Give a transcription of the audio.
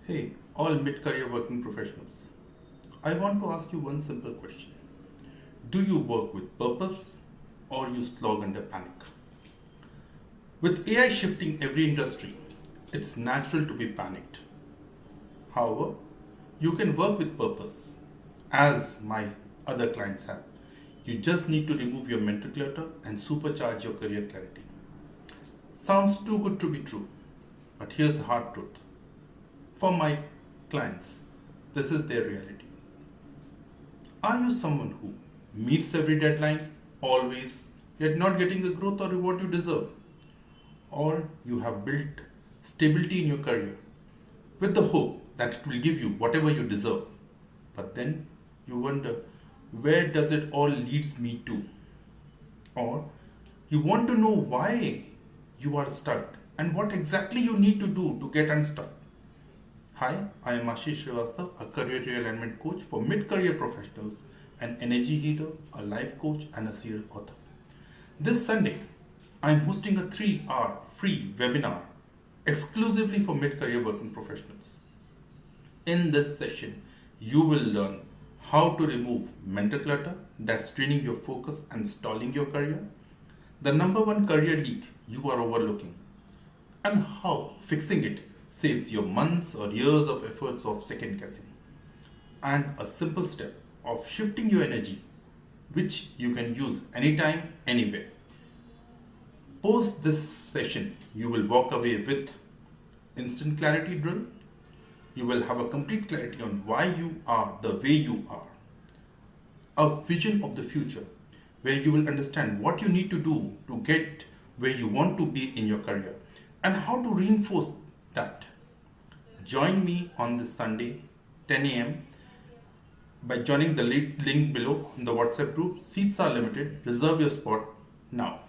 Hey, all mid career working professionals. I want to ask you one simple question. Do you work with purpose or you slog under panic? With AI shifting every industry, it's natural to be panicked. However, you can work with purpose, as my other clients have. You just need to remove your mental clutter and supercharge your career clarity. Sounds too good to be true, but here's the hard truth. For my clients, this is their reality. Are you someone who meets every deadline, always, yet not getting the growth or reward you deserve? Or you have built stability in your career with the hope that it will give you whatever you deserve, but then you wonder, where does it all leads me to? Or you want to know why you are stuck and what exactly you need to do to get unstuck. Hi, I am Ashish Srivastav, a career realignment coach for mid-career professionals, an energy healer, a life coach, and a serial author. This Sunday, I am hosting a 3-hour free webinar exclusively for mid-career working professionals. In this session, you will learn how to remove mental clutter that's draining your focus and stalling your career, the number one career leak you are overlooking, and how fixing it saves your months or years of efforts of second guessing, and a simple step of shifting your energy, which you can use anytime, anywhere. Post this session, you will walk away with instant clarity drill. You will have a complete clarity on why you are the way you are. A vision of the future where you will understand what you need to do to get where you want to be in your career and how to reinforce that. Join me on this Sunday, 10 a.m. by joining the link below in the WhatsApp group. Seats are limited. Reserve your spot now.